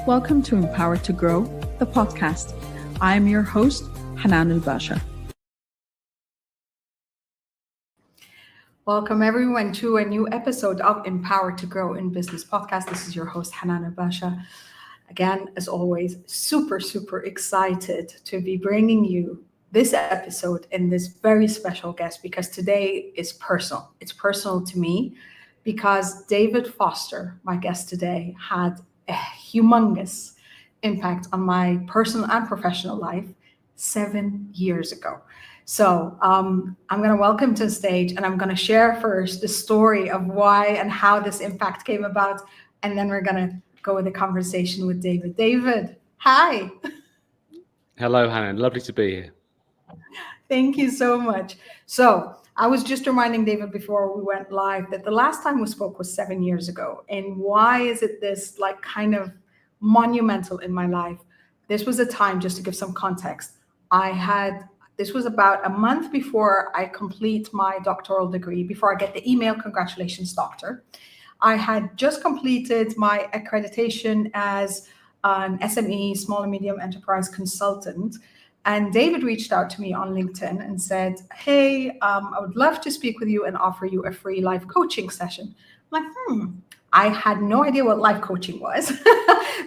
Welcome to Empowered to Grow, the podcast. I am your host, Hanan El-Basha. Welcome everyone to a new episode of Empowered to Grow in Business podcast. This is your host, Hanan El-Basha. Again, as always, super excited to be bringing you this episode and this very special guest, because today is personal. It's personal to me because David Foster, my guest today, had a humongous impact on my personal and professional life 7 years ago. So I'm going to welcome to the stage, and I'm going to share first the story of why and how this impact came about. And then we're going to go with the conversation with David. David, hi. Hello, Hanan. Lovely to be here. Thank you so much. So I was just reminding David before we went live that the last time we spoke was 7 years ago. And why is it this kind of monumental in my life? This was a time, just to give some context, this was about a month before I complete my doctoral degree, before I get the email, congratulations, doctor. I had just completed my accreditation as an SME, small and medium enterprise consultant. And David reached out to me on LinkedIn and said, hey, I would love to speak with you and offer you a free life coaching session. I'm like, I had no idea what life coaching was.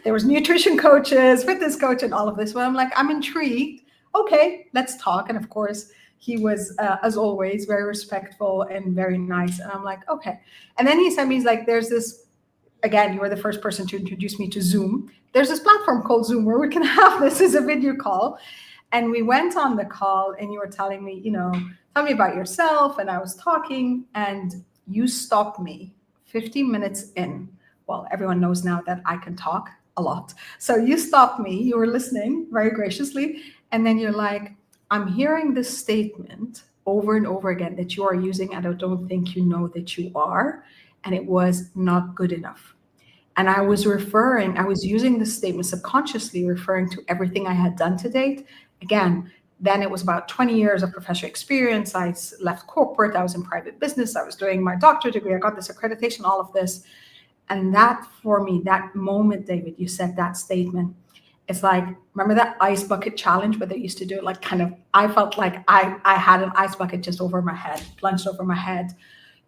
There was nutrition coaches, fitness coach, and all of this. But I'm like, I'm intrigued. Okay, let's talk. And of course, he was, as always, very respectful and very nice. And I'm like, okay. And then he sent me, he's like, there's this, again, you were the first person to introduce me to Zoom. There's this platform called Zoom where we can have this as a video call. And we went on the call and you were telling me, tell me about yourself. And I was talking and you stopped me 15 minutes in. Well, everyone knows now that I can talk a lot. So you stopped me, you were listening very graciously. And then you're like, I'm hearing this statement over and over again that you are using, and I don't think you know that you are. And it was not good enough. And I was using this statement subconsciously, referring to everything I had done to date. Again, then it was about 20 years of professional experience. I left corporate. I was in private business. I was doing my doctorate degree. I got this accreditation, all of this. And that, for me, that moment, David, you said that statement. It's like, remember that ice bucket challenge where they used to do it? I felt like I had an ice bucket just over my head, plunged over my head,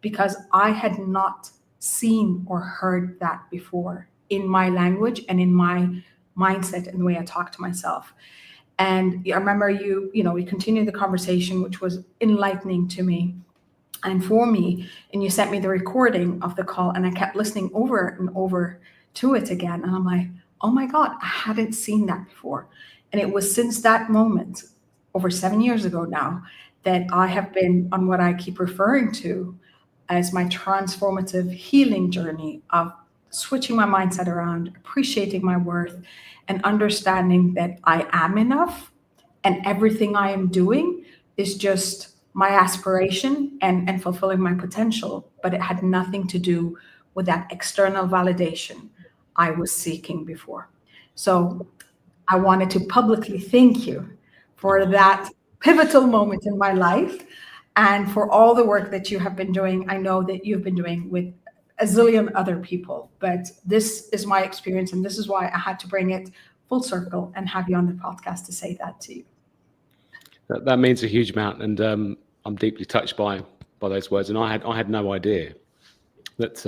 because I had not seen or heard that before in my language and in my mindset and the way I talk to myself. And I remember we continued the conversation, which was enlightening to me and for me. And you sent me the recording of the call, and I kept listening over and over to it again. And I'm like, oh my God, I hadn't seen that before. And it was since that moment, over 7 years ago now, that I have been on what I keep referring to as my transformative healing journey of switching my mindset around, appreciating my worth, and understanding that I am enough, and everything I am doing is just my aspiration and fulfilling my potential. But it had nothing to do with that external validation I was seeking before. So I wanted to publicly thank you for that pivotal moment in my life and for all the work that you have been doing. I know that you've been doing with a zillion other people, but this is my experience, and this is why I had to bring it full circle and have you on the podcast to say that to you. That means a huge amount, and I'm deeply touched by those words. And I had no idea that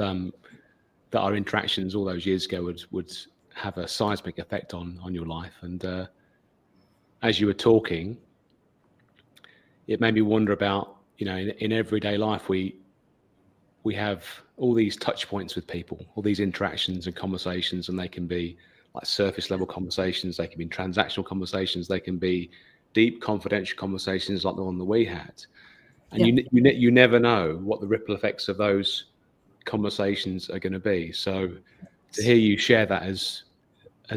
our interactions all those years ago would have a seismic effect on your life. And as you were talking, it made me wonder about, in everyday life, we have all these touch points with people, all these interactions and conversations, and they can be like surface level conversations, they can be transactional conversations, they can be deep confidential conversations like the one that we had. And you never know what the ripple effects of those conversations are going to be. So to hear you share that has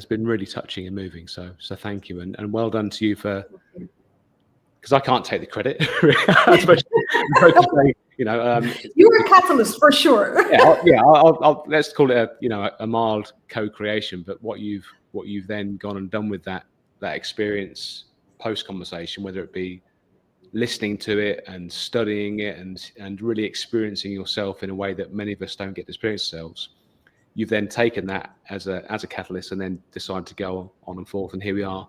been really touching and moving. So thank you, and well done to you for, because I can't take the credit. You were a catalyst for sure. I'll let's call it a mild co-creation. But what you've then gone and done with that experience post conversation, whether it be listening to it and studying it and really experiencing yourself in a way that many of us don't get to experience ourselves, you've then taken that as a catalyst and then decided to go on and forth. And here we are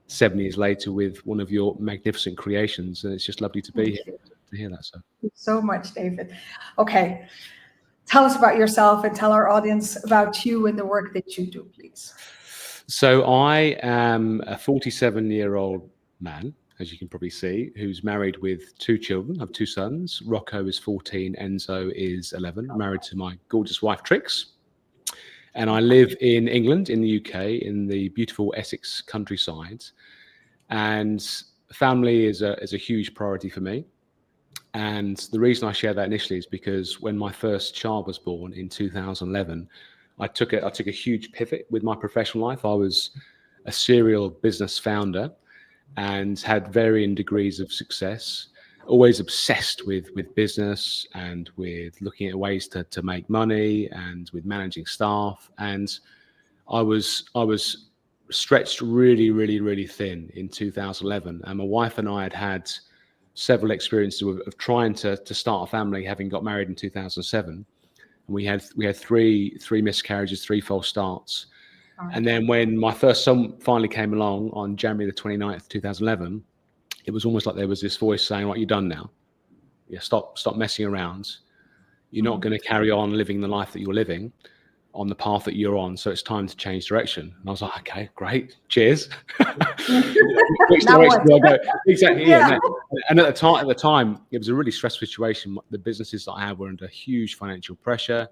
7 years later with one of your magnificent creations. And it's just lovely to be here to hear that. So Thank you so much, David. Okay. Tell us about yourself and tell our audience about you and the work that you do, please. So I am a 47-year-old man, as you can probably see, who's married with 2 children. I have 2 sons. Rocco is 14, Enzo is 11. I'm married to my gorgeous wife, Trix. And I live in England, in the UK, in the beautiful Essex countryside. And family is a huge priority for me. And the reason I share that initially is because when my first child was born in 2011, I took a huge pivot with my professional life. I was a serial business founder and had varying degrees of success, always obsessed with business and with looking at ways to make money and with managing staff. And I was stretched really, really, really thin in 2011. And my wife and I had several experiences of trying to start a family, having got married in 2007. And we had 3 miscarriages, 3 false starts. And then when my first son finally came along on January the 29th, 2011, it was almost like there was this voice saying, right, you're done now. Yeah, stop messing around. You're not going to carry on living the life that you're living on the path that you're on. So it's time to change direction. And I was like, okay, great. Cheers. Which direction do I go? Exactly. Yeah. And at the time, it was a really stressful situation. The businesses that I had were under huge financial pressure.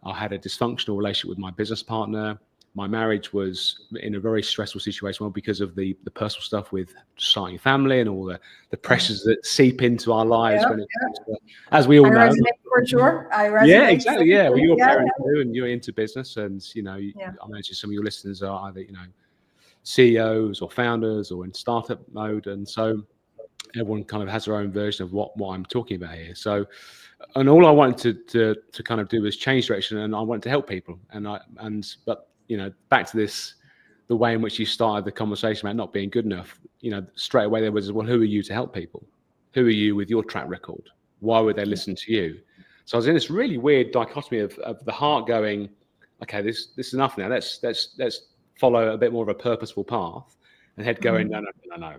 I had a dysfunctional relationship with my business partner. My marriage was in a very stressful situation, well, because of the personal stuff with starting a family and all the pressures that seep into our lives when it comes to, as we all know. Resonate for sure. I resonate. Yeah, exactly. Yeah, well, you're a parent too, and you're into business, and I imagine some of your listeners are either CEOs or founders or in startup mode, and so everyone kind of has their own version of what I'm talking about here. So, and all I wanted to kind of do was change direction, and I wanted to help people, but back to this, the way in which you started the conversation about not being good enough, straight away there was, well, who are you to help people? Who are you with your track record? Why would they listen to you? So I was in this really weird dichotomy of the heart going, okay, this is enough now. Let's follow a bit more of a purposeful path, and head going, no.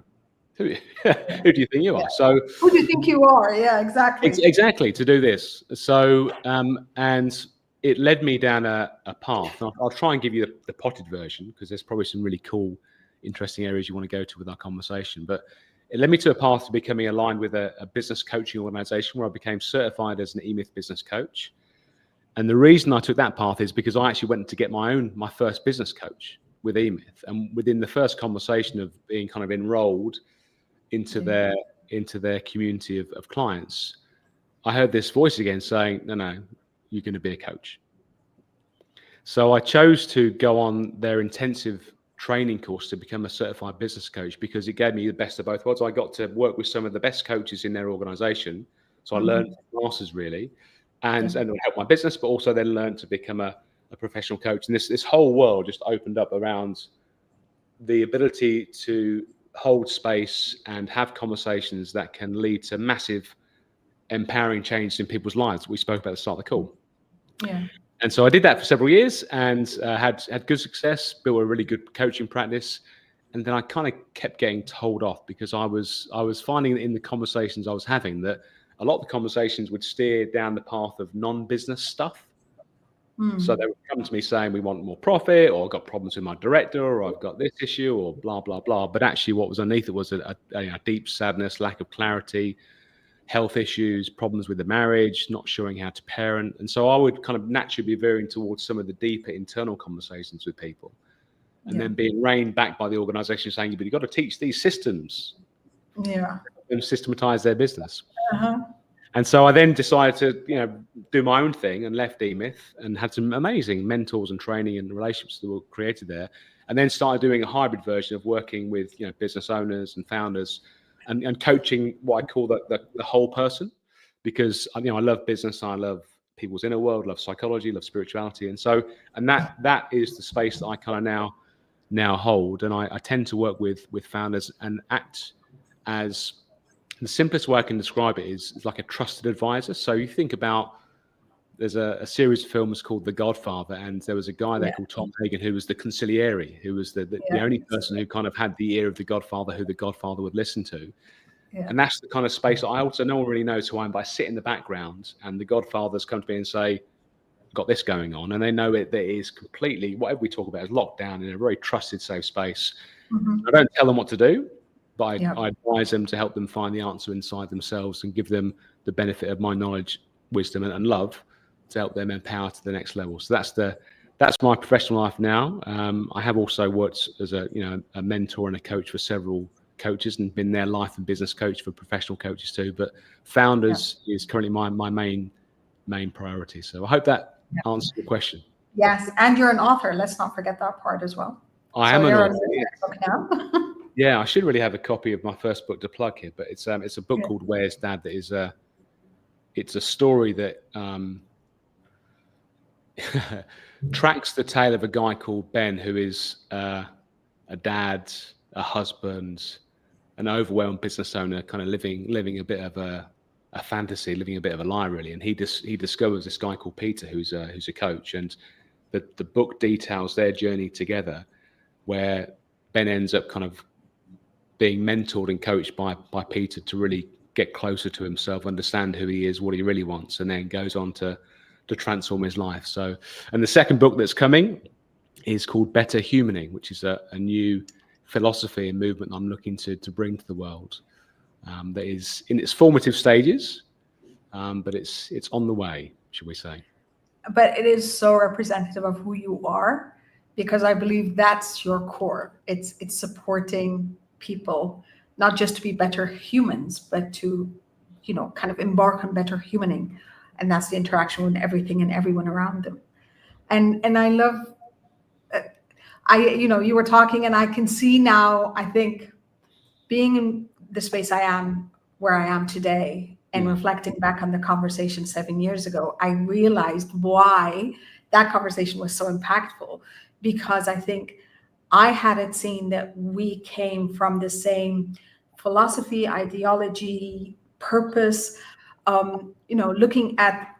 Who do you think you are? So who do you think you are? Yeah, exactly. Exactly, to do this. So and it led me down a path. I'll try and give you the potted version, because there's probably some really cool, interesting areas you want to go to with our conversation. But it led me to a path to becoming aligned with a business coaching organization where I became certified as an eMyth business coach. And the reason I took that path is because I actually went to get my first business coach with eMyth. And within the first conversation of being kind of enrolled into their community of clients, I heard this voice again saying, no, you're going to be a coach. So I chose to go on their intensive training course to become a certified business coach, because it gave me the best of both worlds. I got to work with some of the best coaches in their organization. So I learned masters really, and help my business, but also then learned to become a professional coach. And this whole world just opened up around the ability to hold space and have conversations that can lead to massive empowering change in people's lives. We spoke about at the start of the call. Yeah. And so I did that for several years and had good success, built a really good coaching practice. And then I kind of kept getting told off, because I was finding in the conversations I was having that a lot of the conversations would steer down the path of non-business stuff. So they would come to me saying, we want more profit, or I've got problems with my director, or I've got this issue, or blah, blah, blah. But actually what was underneath it was a deep sadness, lack of clarity, health issues, problems with the marriage, not showing how to parent. And so I would kind of naturally be veering towards some of the deeper internal conversations with people, and then being reined back by the organization saying, but you've got to teach these systems and systematize their business. And so I then decided to, do my own thing, and left eMyth and had some amazing mentors and training and relationships that were created there. And then started doing a hybrid version of working with, business owners and founders, and coaching what I call the whole person, because I love business, I love people's inner world, love psychology, love spirituality, and that is the space that I kind of now hold. And I tend to work with founders and act as, the simplest way I can describe it is like a trusted advisor. So you think about there's a series of films called The Godfather, and there was a guy there called Tom Hagen who was the consigliere, who was the only person who kind of had the ear of the Godfather, who the Godfather would listen to. Yeah. And that's the kind of space that I also, no one really knows who I am, but I sit in the background and the Godfathers come to me and say, got this going on. And they know that it is completely, whatever we talk about is locked down in a very trusted, safe space. I don't tell them what to do, but I advise them to help them find the answer inside themselves and give them the benefit of my knowledge, wisdom, and love to help them empower to the next level. So that's my professional life now. I have also worked as a mentor and a coach for several coaches and been their life and business coach for professional coaches too. But founders is currently my main priority. So I hope that answers your question. Yes, and you're an author. Let's not forget that part as well. I am an author. Book now. Yeah, I should really have a copy of my first book to plug here, but it's a book called Where's Dad? That is it's a story that tracks the tale of a guy called Ben, who is a dad, a husband, an overwhelmed business owner, kind of living a bit of a fantasy, living a bit of a lie, really. And he discovers this guy called Peter, who's a coach, and the book details their journey together, where Ben ends up kind of being mentored and coached by Peter to really get closer to himself, understand who he is, what he really wants, and then goes on to transform his life. So, and the second book that's coming is called Better Humaning, which is a new philosophy and movement I'm looking to bring to the world. That is in its formative stages, but it's on the way, should we say. But it is so representative of who you are, because I believe that's your core. It's supporting people, not just to be better humans, but to, kind of embark on better humaning. And that's the interaction with everything and everyone around them. And I love, you were talking, and I can see now, I think, being in the space I am, where I am today, and reflecting back on the conversation 7 years ago, I realized why that conversation was so impactful, because I think I hadn't seen that we came from the same philosophy, ideology, purpose, looking at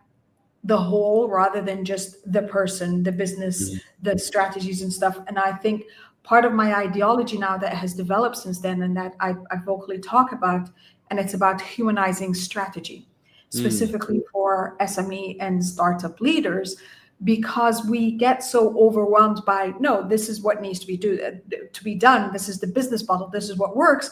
the whole rather than just the person, the business, the strategies and stuff. And I think part of my ideology now that has developed since then, and that I vocally talk about, and it's about humanizing strategy, specifically for SME and startup leaders, because we get so overwhelmed by, no, this is what needs to be done. This is the business model. This is what works.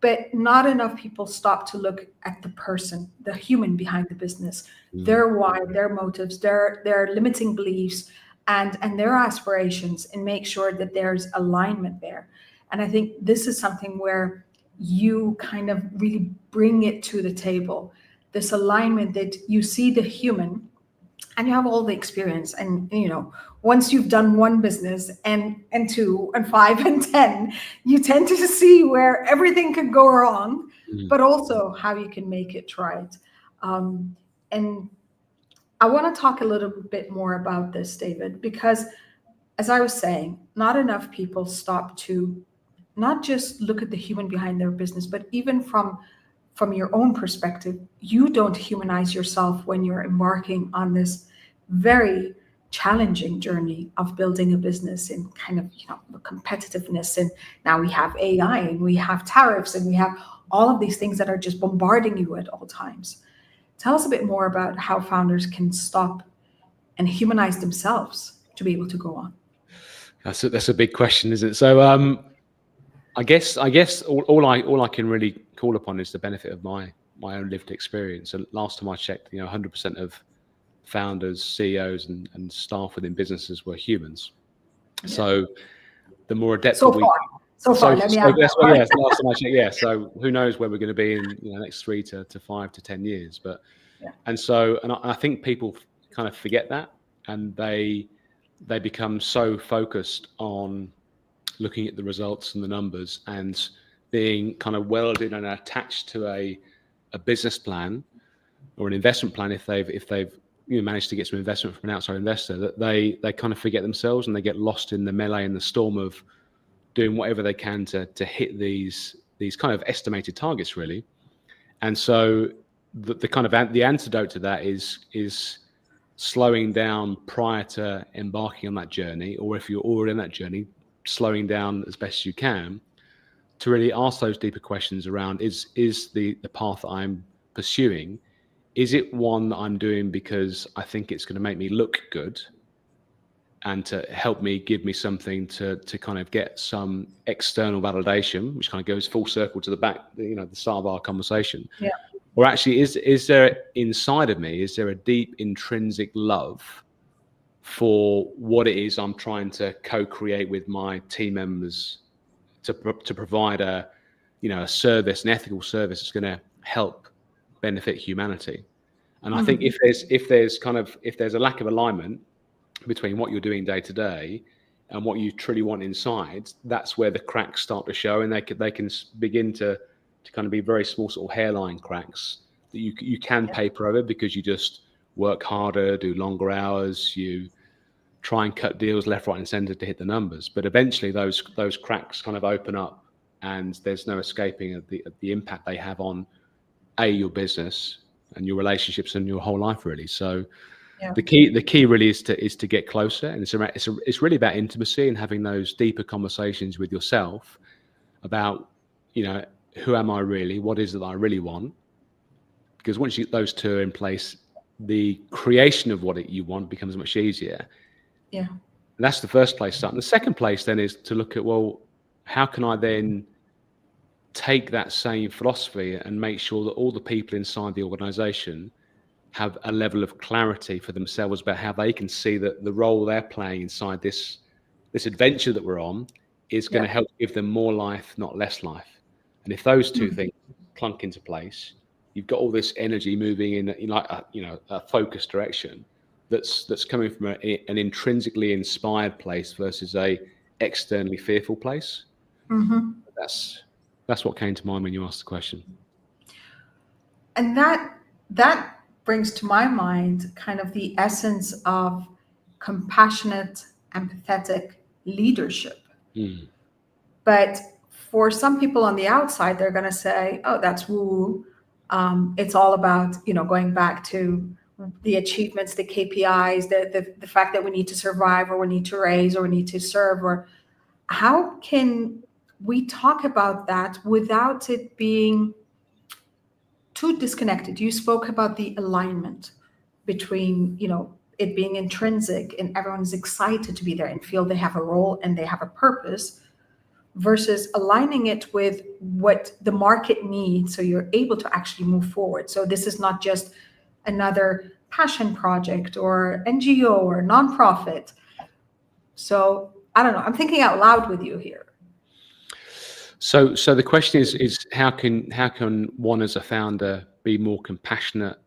But not enough people stop to look at the person, the human behind the business, their why, their motives, their limiting beliefs, and their aspirations, and make sure that there's alignment there. And I think this is something where you kind of really bring it to the table, this alignment that you see the human, and you have all the experience. And, once you've done one business and 2 and 5 and 10, you tend to see where everything could go wrong, but also how you can make it right. And I want to talk a little bit more about this, David, because as I was saying, not enough people stop to not just look at the human behind their business, but even from your own perspective, you don't humanize yourself when you're embarking on this very challenging journey of building a business in kind of, the competitiveness. And now we have AI, and we have tariffs, and we have all of these things that are just bombarding you at all times. Tell us a bit more about how founders can stop and humanize themselves to be able to go on. That's a big question, isn't it? So I guess all I can really call upon is the benefit of my own lived experience. And last time I checked, 100% of founders, CEOs, and staff within businesses were humans. Yeah. So the more adept so far, let me add yes, last time I checked, yeah. So who knows where we're going to be in the next 3 to 5 to 10 years? But and I think people kind of forget that, and they become so focused on looking at the results and the numbers and being kind of welded and attached to a business plan or an investment plan if they've managed to get some investment from an outside investor, that they kind of forget themselves, and they get lost in the melee and the storm of doing whatever they can to hit these kind of estimated targets, really. And so the kind of the antidote to that is slowing down prior to embarking on that journey, or if you're already in that journey, slowing down as best you can to really ask those deeper questions around, is the path that I'm pursuing, is it one that I'm doing because I think it's going to make me look good and to help me, give me something to kind of get some external validation, which kind of goes full circle to the back, the start of our conversation. Yeah. Or actually, is there inside of me, is there a deep intrinsic love for what it is I'm trying to co-create with my team members to provide a service, an ethical service that's going to help benefit humanity? And I think if there's a lack of alignment between what you're doing day to day and what you truly want inside, that's where the cracks start to show, and they can begin to kind of be very small sort of hairline cracks that you can paper over because you just work harder, do longer hours, you try and cut deals left, right, and center to hit the numbers. But eventually those cracks kind of open up, and there's no escaping the impact they have on your business and your relationships and your whole life, really. So the key really is to get closer, and it's really about intimacy and having those deeper conversations with yourself about, who am I really? What is it that I really want? Because once those two are in place, the creation of what you want becomes much easier. Yeah. And that's the first place to start. And the second place then is to look at, well, how can I then take that same philosophy and make sure that all the people inside the organization have a level of clarity for themselves about how they can see that the role they're playing inside this adventure that we're on is going to help give them more life, not less life. And if those two things clunk into place, you've got all this energy moving in a focused direction that's coming from an intrinsically inspired place versus a externally fearful place. Mm-hmm. That's what came to mind when you asked the question. And that brings to my mind kind of the essence of compassionate, empathetic leadership. But for some people on the outside, they're going to say, oh, that's woo. It's all about, going back to the achievements, the KPIs, the fact that we need to survive, or we need to raise, or we need to serve. Or how can we talk about that without it being too disconnected? You spoke about the alignment between, it being intrinsic and everyone's excited to be there and feel they have a role and they have a purpose, versus aligning it with what the market needs so you're able to actually move forward. So this is not just another passion project or NGO or nonprofit. So I don't know, I'm thinking out loud with you here. So the question is how can one as a founder be more compassionate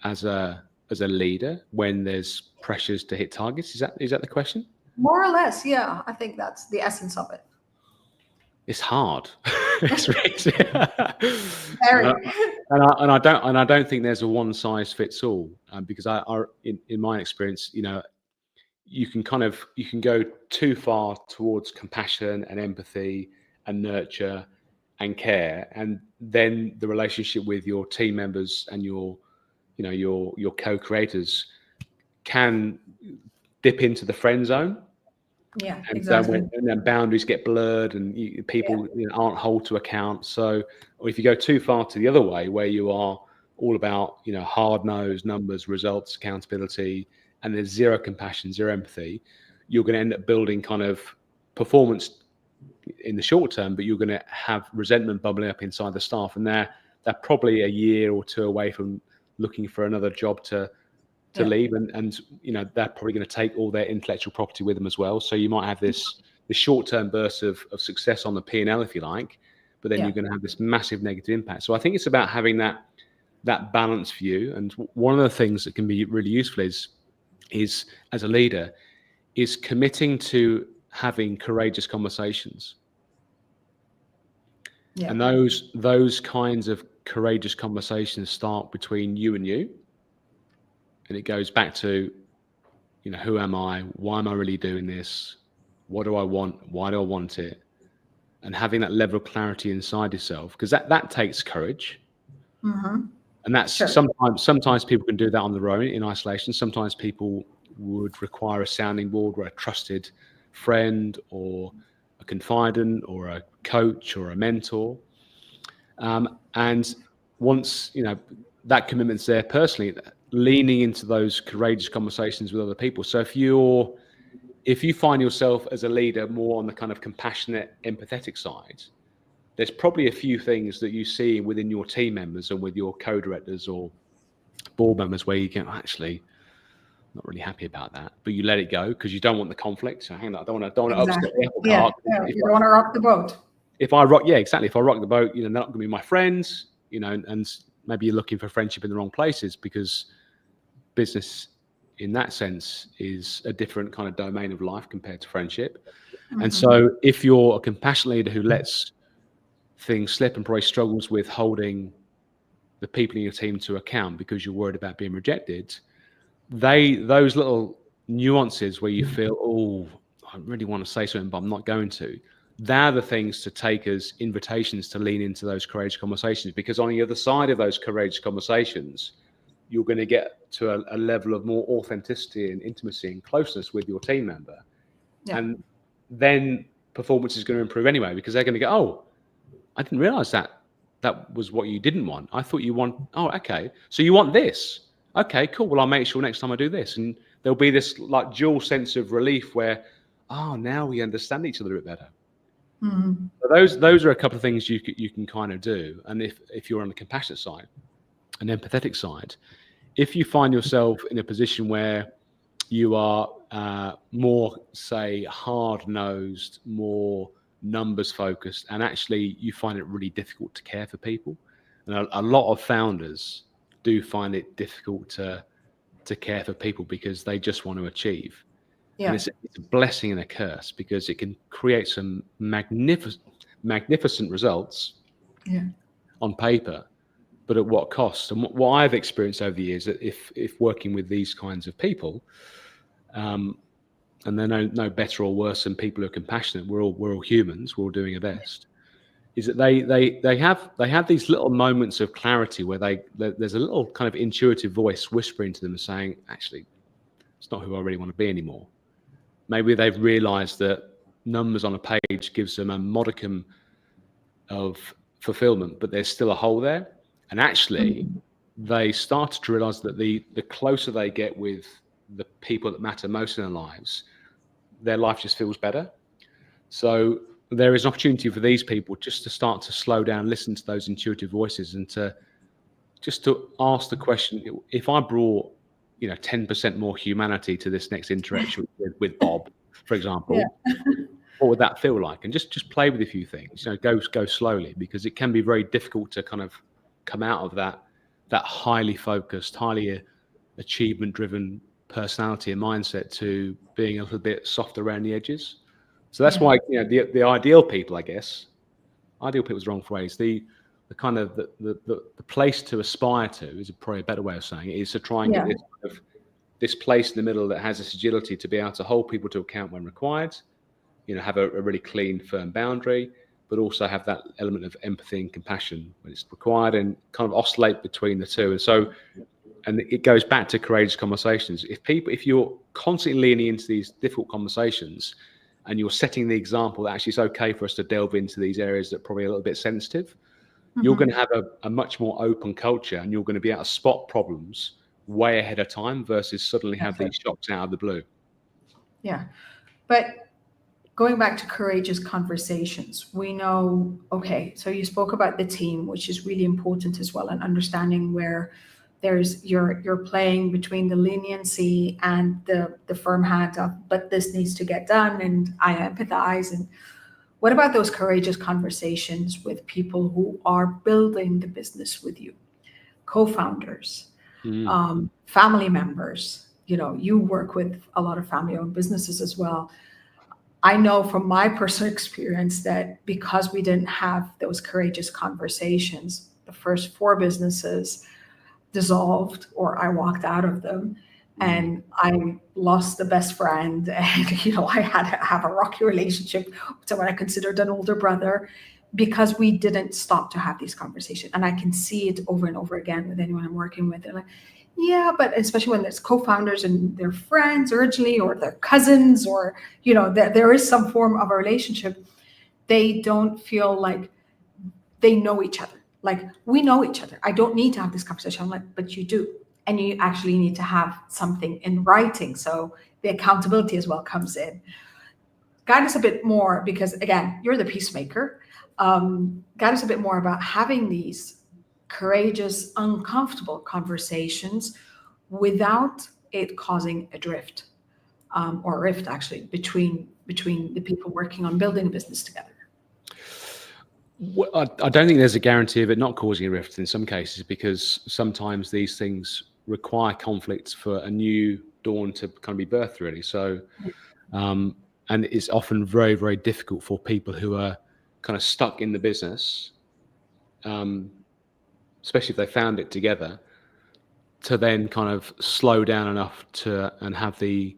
as a leader when there's pressures to hit targets? Is that the question? More or less, yeah. I think that's the essence of it. It's hard. It's really, Very. and I don't think there's a one size fits all, because in my experience, you can go too far towards compassion and empathy and nurture and care, and then the relationship with your team members and your co-creators can dip into the friend zone. Yeah, and exactly. And then boundaries get blurred, and people aren't held to account. So, or if you go too far to the other way, where you are all about hard-nosed numbers, results, accountability, and there's zero compassion, zero empathy, you're going to end up building kind of performance in the short term, but you're going to have resentment bubbling up inside the staff, and they're probably a year or two away from looking for another job to leave, and they're probably going to take all their intellectual property with them as well. So you might have this short-term burst of success on the P&L, if you like, but then you're going to have this massive negative impact. So I think it's about having that balanced view. And one of the things that can be really useful is as a leader is committing to having courageous conversations. And those kinds of courageous conversations start between you and you. And it goes back to, who am I? Why am I really doing this? What do I want? Why do I want it? And having that level of clarity inside yourself, because that takes courage. Mm-hmm. And that's Sure. sometimes people can do that on their own in isolation. Sometimes people would require a sounding board where a trusted friend or a confidant or a coach or a mentor. And once that commitment's there personally, leaning into those courageous conversations with other people. So if you find yourself as a leader more on the kind of compassionate, empathetic side, there's probably a few things that you see within your team members and with your co-directors or board members where you go, actually, not really happy about that, but you let it go because you don't want the conflict. So hang on, I don't want to upset Exactly. the apple Yeah. cart. You don't want to rock the boat. If I rock the boat, they're not going to be my friends, and maybe you're looking for friendship in the wrong places, because business in that sense is a different kind of domain of life compared to friendship. And so if you're a compassionate leader who lets things slip and probably struggles with holding the people in your team to account because you're worried about being rejected, those little nuances where you feel, oh, I really want to say something, but I'm not going to, they're the things to take as invitations to lean into those courageous conversations, because on the other side of those courageous conversations, you're going to get to a level of more authenticity and intimacy and closeness with your team member. Yeah. And then performance is going to improve anyway, because they're going to go, oh, I didn't realize that was what you didn't want. I thought you want, oh, okay. So you want this. Okay, cool. Well, I'll make sure next time I do this. And there'll be this like dual sense of relief where, oh, now we understand each other a bit better. So those are a couple of things you can kind of do. And if you're on the compassionate side, an empathetic side, if you find yourself in a position where you are more, say, hard-nosed, more numbers focused, and actually you find it really difficult to care for people, and a lot of founders do find it difficult to care for people because they just want to achieve. Yeah. And it's a blessing and a curse, because it can create some magnificent results on paper, but at what cost? And what I've experienced over the years, that if working with these kinds of people, and they're no better or worse than people who are compassionate, we're all humans, we're all doing our best, is that they have these little moments of clarity where there's a little kind of intuitive voice whispering to them saying, actually, it's not who I really want to be anymore. Maybe they've realized that numbers on a page gives them a modicum of fulfillment, but there's still a hole there. And actually, they start to realize that the closer they get with the people that matter most in their lives, their life just feels better. So there is an opportunity for these people just to start to slow down, listen to those intuitive voices, and to ask the question: if I brought 10% more humanity to this next interaction with Bob, for example, what would that feel like? And just play with a few things. Go slowly, because it can be very difficult to kind of come out of that highly focused, highly achievement-driven personality and mindset to being a little bit soft around the edges. So that's why the ideal people, I guess, ideal people is the wrong phrase. The kind of the place to aspire to is probably a better way of saying it, is to try and get this place in the middle that has this agility to be able to hold people to account when required, have a really clean, firm boundary, but also have that element of empathy and compassion when it's required, and kind of oscillate between the two. And it goes back to courageous conversations. If you're constantly leaning into these difficult conversations, and you're setting the example that actually it's okay for us to delve into these areas that are probably a little bit sensitive, you're going to have a much more open culture, and you're going to be able to spot problems way ahead of time versus suddenly have these shocks out of the blue. Yeah. But going back to courageous conversations, we know, okay, so you spoke about the team, which is really important as well, and understanding where you're playing between the leniency and the firm hand of, but this needs to get done, and I empathize. And what about those courageous conversations with people who are building the business with you, co-founders, family members? You work with a lot of family-owned businesses as well. I know from my personal experience that because we didn't have those courageous conversations, the first 4 businesses dissolved, or I walked out of them, and I lost the best friend, and I had to have a rocky relationship with someone I considered an older brother, because we didn't stop to have these conversations. And I can see it over and over again with anyone I'm working with. They're like, yeah, but especially when there's co-founders and their friends originally, or their cousins, or, you know, there is some form of a relationship, they don't feel like they know each other. Like, we know each other. I don't need to have this conversation. I'm like, but you do. And you actually need to have something in writing. So the accountability as well comes in. Guide us a bit more, because again, you're the peacemaker. Guide us a bit more about having these courageous, uncomfortable conversations without it causing a drift, or a rift actually, between the people working on building a business together. Well, I don't think there's a guarantee of it not causing a rift in some cases, because sometimes these things require conflict for a new dawn to kind of be birthed, really. So, and it's often very, very difficult for people who are kind of stuck in the business, especially if they found it together, to then kind of slow down enough and have the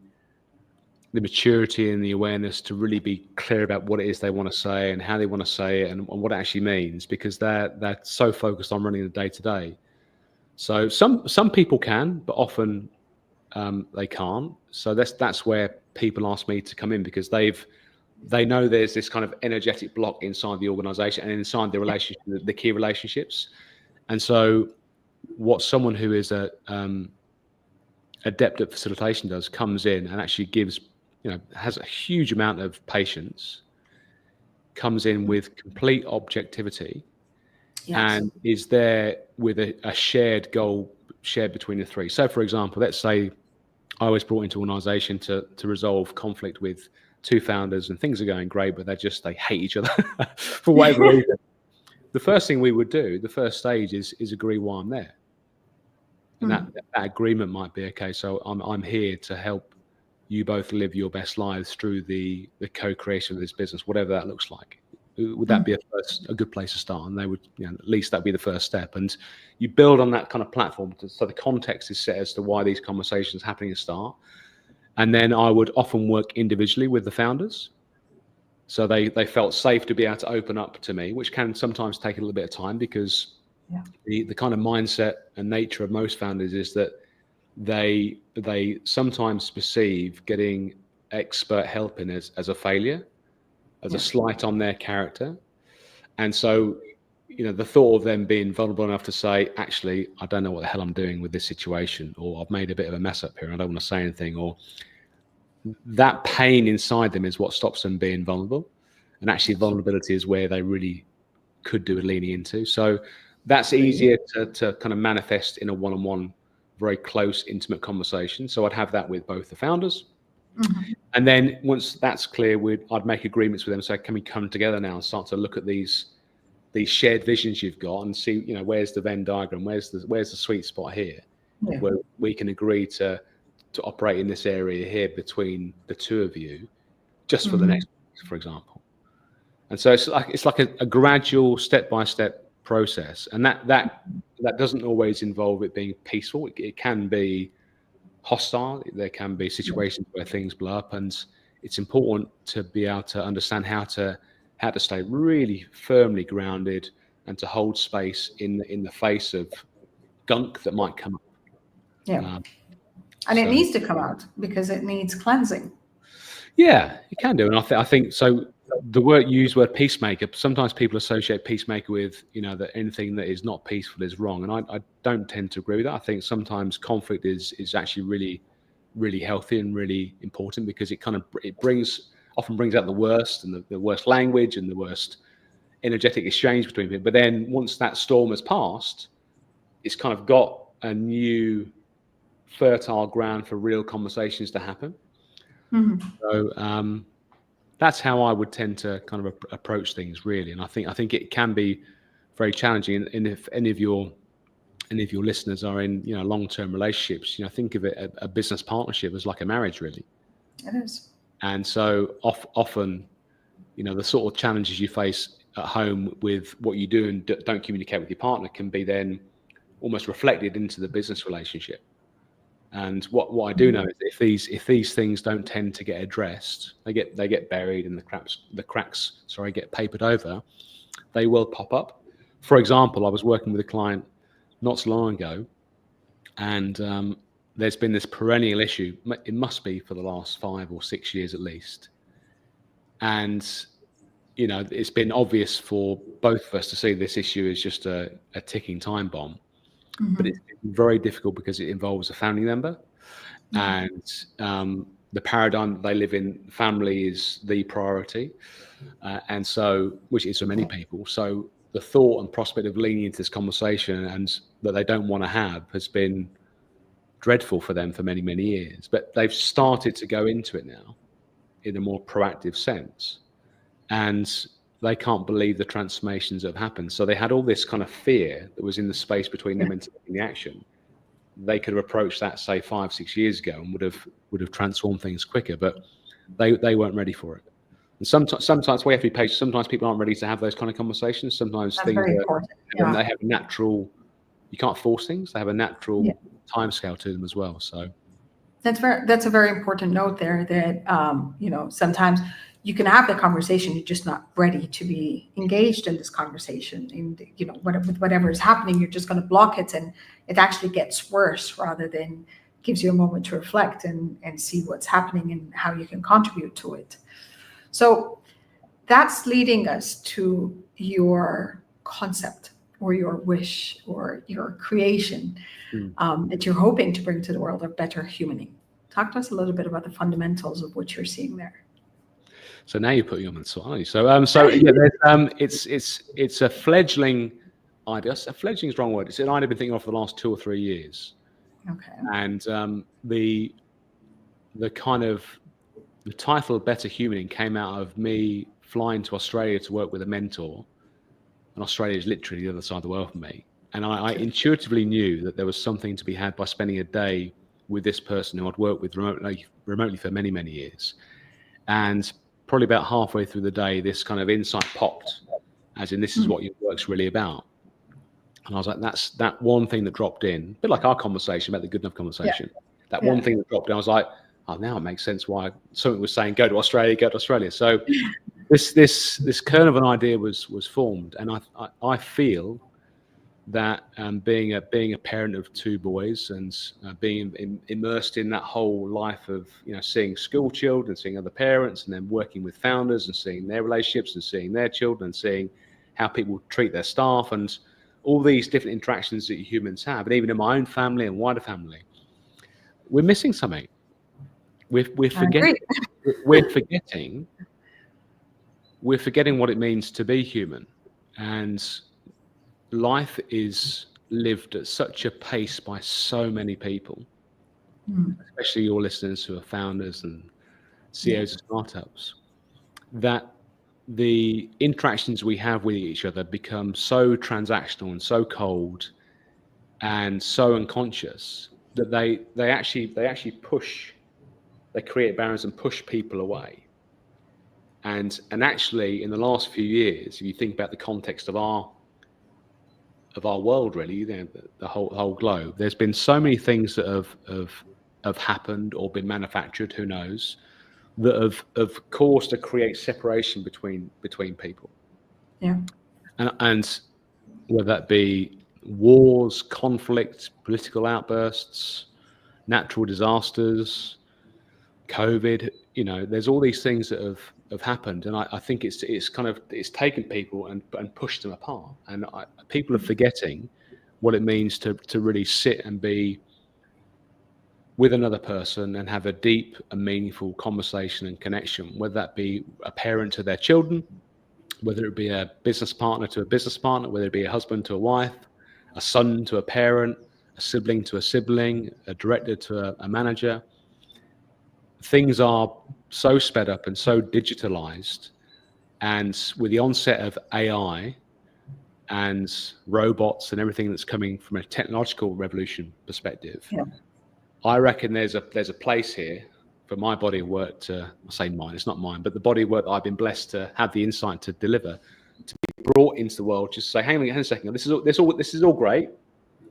maturity and the awareness to really be clear about what it is they want to say and how they want to say it and what it actually means, because they're so focused on running the day to day. So some people can, but often they can't. So that's where people ask me to come in, because they know there's this kind of energetic block inside the organization and inside the relationship, the key relationships. And so what someone who is adept at facilitation does, comes in and actually gives, has a huge amount of patience, comes in with complete objectivity, and is there with a shared goal, shared between the three. So for example, let's say I was brought into an organization to resolve conflict with two founders, and things are going great, but they hate each other for whatever reason. The first thing we would do, the first stage, is agree why I'm there. And that agreement might be, okay, so I'm here to help you both live your best lives through the co-creation of this business, whatever that looks like. Would that be a good place to start? And they would, at least that'd be the first step. And you build on that kind of platform, so the context is set as to why these conversations are happening to start. And then I would often work individually with the founders, so they felt safe to be able to open up to me, which can sometimes take a little bit of time, because the kind of mindset and nature of most founders is that they sometimes perceive getting expert help in as a failure, as a slight on their character. And so, the thought of them being vulnerable enough to say, actually, I don't know what the hell I'm doing with this situation, or I've made a bit of a mess up here and I don't want to say anything, or that pain inside them is what stops them being vulnerable. And actually vulnerability is where they really could do a leaning into. So that's easier to kind of manifest in a one-on-one, very close, intimate conversation. So I'd have that with both the founders. And then once that's clear, I'd make agreements with them. So can we come together now and start to look at these shared visions you've got, and see, where's the Venn diagram, where's the sweet spot here, where we can agree to operate in this area here between the two of you, just for the next, for example. And so it's like a gradual, step-by-step process, and that doesn't always involve it being peaceful. It can be hostile. There can be situations where things blow up, and it's important to be able to understand how to stay really firmly grounded and to hold space in the face of gunk that might come up. And it needs to come out, because it needs cleansing. Yeah, it can do. And I think so. The word peacemaker, sometimes people associate peacemaker with, that anything that is not peaceful is wrong. And I don't tend to agree with that. I think sometimes conflict is actually really, really healthy and really important, because it often brings out the worst, and the worst language and the worst energetic exchange between people. But then once that storm has passed, it's kind of got a new fertile ground for real conversations to happen. So that's how I would tend to kind of approach things, really. And I think it can be very challenging. And if any of your listeners are in long-term relationships, think of it, a business partnership as like a marriage, really. It is. And so often, the sort of challenges you face at home with what you do and don't communicate with your partner can be then almost reflected into the business relationship. And what I do know is if these things don't tend to get addressed, they get buried, and the cracks get papered over they will pop up. For example, I was working with a client not so long ago, and there's been this perennial issue. It must be for the last 5 or 6 years at least. And, you know, it's been obvious for both of us to see this issue as just a ticking time bomb. But it's very difficult because it involves a family member. And the paradigm that they live in, family is the priority. And so, which is for many people. So the thought and prospect of leaning into this conversation and that they don't want to have has been dreadful for them for many, many years. But they've started to go into it now in a more proactive sense. And they can't believe the transformations that have happened. So they had all this kind of fear that was in the space between them and taking the action. They could have approached that, say, 5, 6 years ago and would have transformed things quicker, but they weren't ready for it. And sometimes we have to be patient. Sometimes people aren't ready to have those kind of conversations. Sometimes That's things very important. they have a natural. You can't force things. They have a natural timescale to them as well. So that's a very important note there. That you know, sometimes you can have the conversation, you're just not ready to be engaged in this conversation. And, you know, with whatever is happening, you're just going to block it, and it actually gets worse rather than gives you a moment to reflect and see what's happening and how you can contribute to it. So that's leading us to your concept or your wish or your creation that you're hoping to bring to the world of better humaning. Talk to us a little bit about the fundamentals of what you're seeing there. So now you're putting on the spot, aren't you? So yeah, it's a fledgling idea. A fledgling is the wrong word. It's an idea I've been thinking of for the last 2 or 3 years. Okay. And the title of Better Humaning came out of me flying to Australia to work with a mentor. And Australia is literally the other side of the world from me. And I intuitively knew that there was something to be had by spending a day with this person who I'd worked with remotely for many, many years. And probably about halfway through the day, this kind of insight popped, as in, this is what your work's really about. And I was like, that's that one thing that dropped in, a bit like our conversation about the good enough conversation. That one thing that dropped in, I was like, oh, now it makes sense why something was saying, go to Australia. So this kernel of an idea was formed. And I feel that being a parent of 2 boys and being immersed in that whole life of, you know, seeing school children, seeing other parents, and then working with founders and seeing their relationships and seeing their children and seeing how people treat their staff and all these different interactions that humans have, and even in my own family and wider family, we're missing something. We're forgetting. We're forgetting what it means to be human, and life is lived at such a pace by so many people, especially your listeners who are founders and CEOs of startups, that the interactions we have with each other become so transactional and so cold and so unconscious that they actually create barriers and push people away. And actually, in the last few years, if you think about the context of our world, really, the whole globe, there's been so many things that have happened or been manufactured, who knows, that have caused to create separation between people. Yeah. And whether that be wars, conflict, political outbursts, natural disasters, COVID, you know, there's all these things that have happened, and I think it's taken people and pushed them apart, and people are forgetting what it means to really sit and be with another person and have a deep and meaningful conversation and connection, whether that be a parent to their children, whether it be a business partner to a business partner, whether it be a husband to a wife, a son to a parent, a sibling to a sibling, a director to a manager. Things are so sped up and so digitalized, and with the onset of AI and robots and everything that's coming from a technological revolution perspective, I reckon there's a place here for my body of work to, I say mine, it's not mine, but the body of work that I've been blessed to have the insight to deliver, to be brought into the world, just say, hang on a second, this is all great.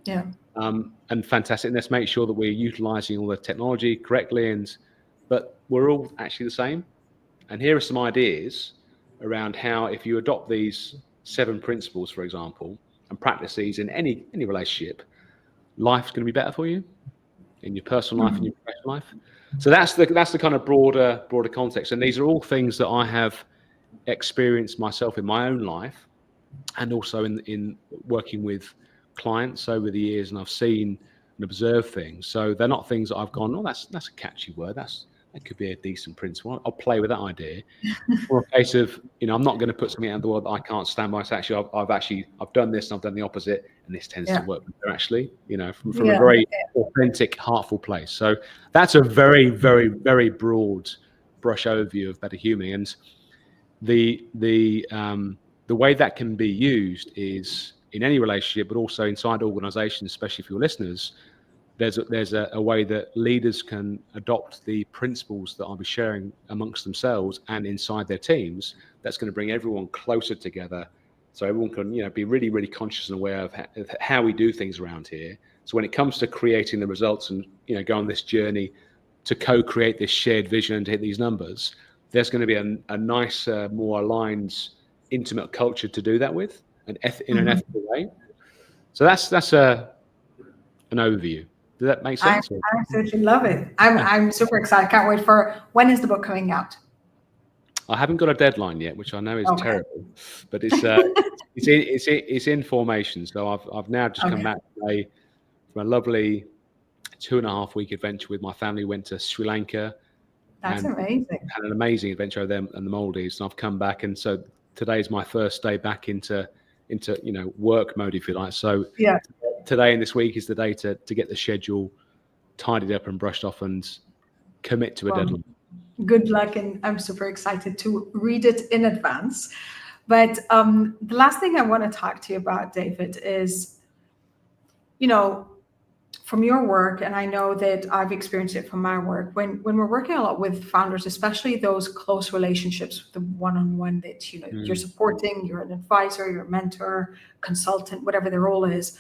Yeah. And fantastic. And let's make sure that we're utilizing all the technology correctly, but we're all actually the same. And here are some ideas around how, if you adopt these 7 principles, for example, and practice these in any relationship, life's going to be better for you in your personal life and your professional life. So that's the kind of broader context. And these are all things that I have experienced myself in my own life, and also in working with clients over the years, and I've seen and observed things. So they're not things that I've gone, oh, that's a catchy word. That could be a decent principle. I'll play with that idea. Or a case of, I'm not going to put something out in the world that I can't stand by. So actually, I've done this and I've done the opposite, and this tends to work better, actually, from a very authentic, heartful place. So that's a very, very, very broad brush overview of better human. And the way that can be used is in any relationship, but also inside organizations, especially for your listeners. There's a way that leaders can adopt the principles that I'll be sharing amongst themselves and inside their teams. That's going to bring everyone closer together, so everyone can be really, really conscious and aware of how we do things around here. So when it comes to creating the results and go on this journey to co-create this shared vision and to hit these numbers, there's going to be a nicer, more aligned, intimate culture to do that with, and in an ethical way. So that's an overview. Does that make sense? I absolutely love it. I'm super excited. Can't wait for, when is the book coming out? I haven't got a deadline yet, which I know is terrible, but it's in formation. So I've now just come back today from a lovely 2.5-week adventure with my family. Went to Sri Lanka. That's amazing. Had an amazing adventure with them and the Maldives, and I've come back, and so today's my first day back into work mode, if you like. So today and this week is the day to get the schedule tidied up and brushed off and commit to a deadline. Good luck, and I'm super excited to read it in advance. But the last thing I want to talk to you about, David, is, from your work, and I know that I've experienced it from my work, when we're working a lot with founders, especially those close relationships, the one-on-one that you're supporting, you're an advisor, you're a mentor, consultant, whatever their role is.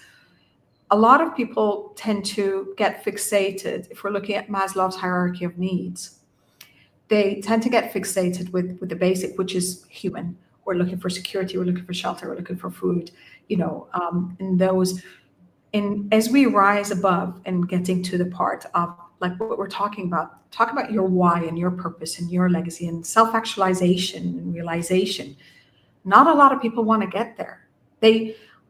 A lot of people tend to get fixated. If we're looking at Maslow's hierarchy of needs, they tend to get fixated with the basic, which is human. We're looking for security, we're looking for shelter, we're looking for food, and those. And as we rise above and getting to the part of like what we're talk about your why and your purpose and your legacy and self-actualization and realization. Not a lot of people want to get there.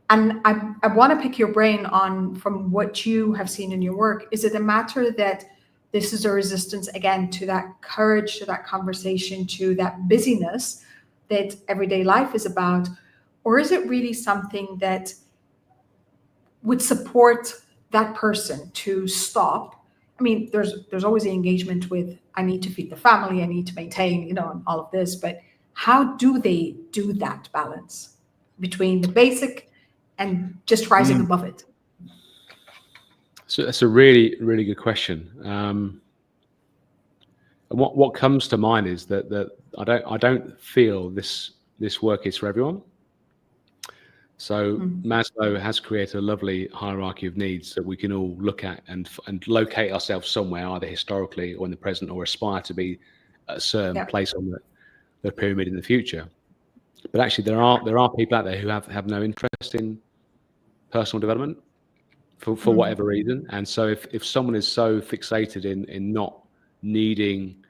And I want to pick your brain on, from what you have seen in your work, is it a matter that this is a resistance, again, to that courage, to that conversation, to that busyness that everyday life is about? Or is it really something that would support that person to stop? I mean, there's always the engagement with, I need to feed the family, I need to maintain, and all of this, but how do they do that balance between the basic and just rising above it? So that's a really, really good question. And what comes to mind is that I don't feel this work is for everyone. So Maslow has created a lovely hierarchy of needs that we can all look at and locate ourselves somewhere, either historically or in the present, or aspire to be at a certain place on the pyramid in the future. But actually, there are people out there who have no interest in personal development for whatever reason. And so if someone is so fixated in not needing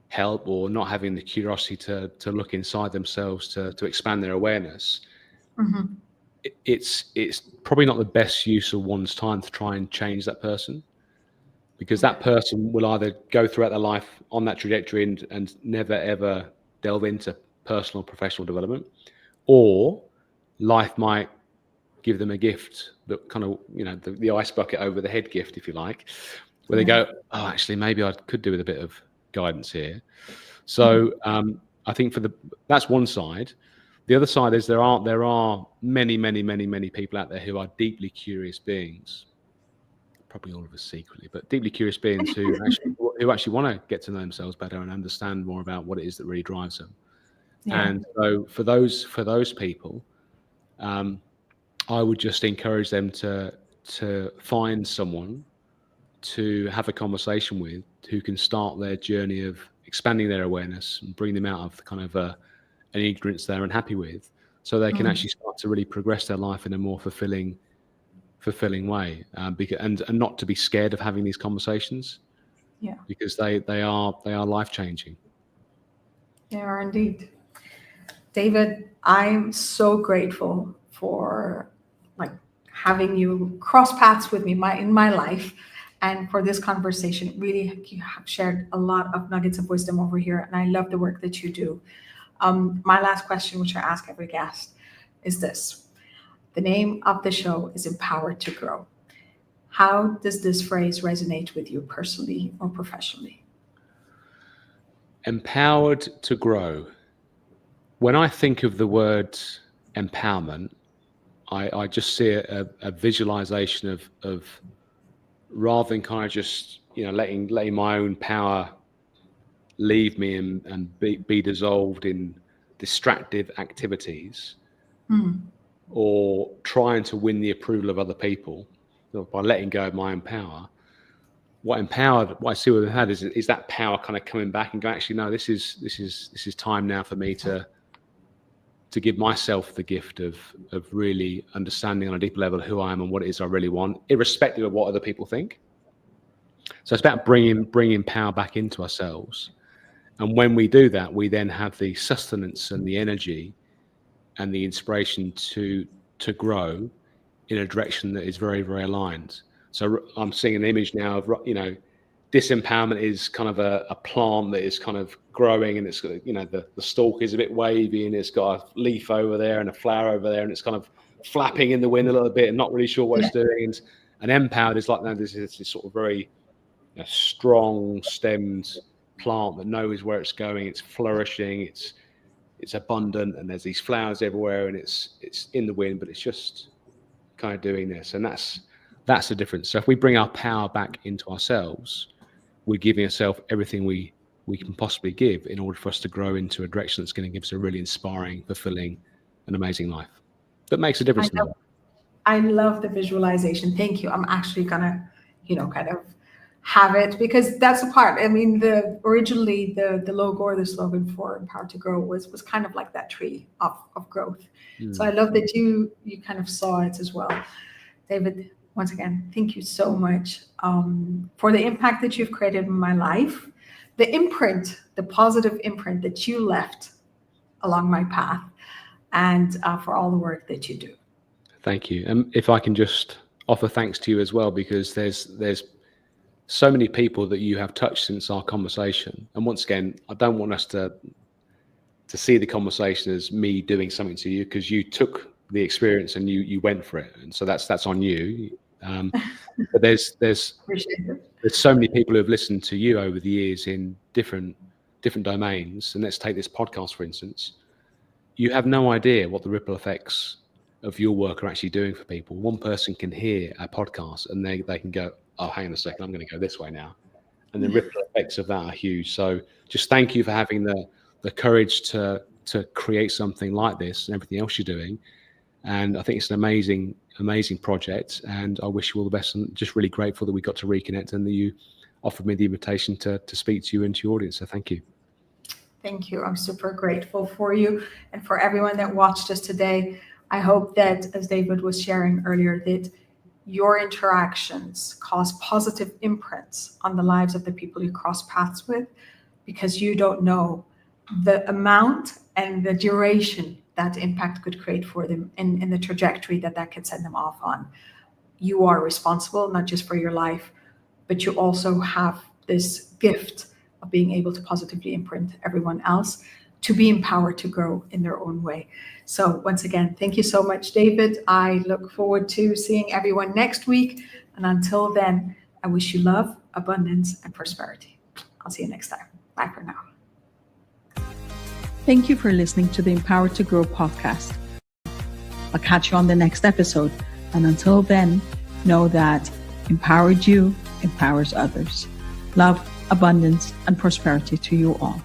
help or not having the curiosity to look inside themselves to expand their awareness, it's probably not the best use of one's time to try and change that person, because that person will either go throughout their life on that trajectory and never ever delve into personal professional development, or life might give them a gift that kind of, the ice bucket over the head gift, if you like, where they go, oh, actually, maybe I could do with a bit of guidance here. So I think that's one side. The other side is there are many, many, many, many people out there who are deeply curious beings, probably all of us secretly, but deeply curious beings who actually want to get to know themselves better and understand more about what it is that really drives them. And so for those people, I would just encourage them to find someone to have a conversation with who can start their journey of expanding their awareness and bring them out of kind of an ignorance they're unhappy with, so they can actually start to really progress their life in a more fulfilling way, and not to be scared of having these conversations, because they are life changing. They are indeed. David, I'm so grateful for having you cross paths with me in my life, and for this conversation. Really, you have shared a lot of nuggets of wisdom over here, and I love the work that you do. My last question, which I ask every guest, is this. The name of the show is Empowered to Grow. How does this phrase resonate with you personally or professionally? Empowered to grow. When I think of the word empowerment, I just see a visualization of rather than kind of just letting my own power leave me and be dissolved in distractive activities, or trying to win the approval of other people by letting go of my own power. What I see with that is that power kind of coming back and go, actually, no, this is time now for me to give myself the gift of really understanding on a deeper level who I am and what it is I really want, irrespective of what other people think. So it's about bringing power back into ourselves. And when we do that, we then have the sustenance and the energy and the inspiration to grow in a direction that is very, very aligned. So I'm seeing an image now of, disempowerment is kind of a plant that is kind of growing, and it's got, the stalk is a bit wavy, and it's got a leaf over there and a flower over there, and it's kind of flapping in the wind a little bit and not really sure what it's doing. And empowered is like, no, this is this sort of very strong stemmed plant that knows where it's going. It's flourishing. It's abundant, and there's these flowers everywhere, and it's in the wind, but it's just kind of doing this. And that's the difference. So if we bring our power back into ourselves, we're giving ourselves everything we can possibly give in order for us to grow into a direction that's going to give us a really inspiring, fulfilling, and amazing life that makes a difference. I love the visualization. Thank you. I'm actually gonna, kind of have it, because that's the part. I mean, originally the logo or the slogan for Empowered to Grow was kind of like that tree of growth. So I love that you kind of saw it as well. David, once again, thank you so much for the impact that you've created in my life, the positive imprint that you left along my path, and for all the work that you do. Thank you. And if I can just offer thanks to you as well, because there's so many people that you have touched since our conversation. And once again, I don't want us to see the conversation as me doing something to you, because you took the experience and you went for it, and so that's on you. But there's so many people who have listened to you over the years in different domains. And let's take this podcast, for instance. You have no idea what the ripple effects of your work are actually doing for people. One person can hear a podcast and they can go, oh, hang on a second, I'm going to go this way now. And the ripple effects of that are huge. So just thank you for having the courage to create something like this and everything else you're doing. And I think it's an amazing project, and I wish you all the best. And just really grateful that we got to reconnect and that you offered me the invitation to speak to you and to your audience. So thank you. Thank you. I'm super grateful for you and for everyone that watched us today. I hope that, as David was sharing earlier, that your interactions cause positive imprints on the lives of the people you cross paths with, because you don't know the amount and the duration that impact could create for them in the trajectory that could send them off on. You are responsible, not just for your life, but you also have this gift of being able to positively imprint everyone else to be empowered to grow in their own way. So once again, thank you so much, David. I look forward to seeing everyone next week. And until then, I wish you love, abundance, and prosperity. I'll see you next time. Bye for now. Thank you for listening to the Empowered to Grow podcast. I'll catch you on the next episode. And until then, know that empowered you empowers others. Love, abundance, and prosperity to you all.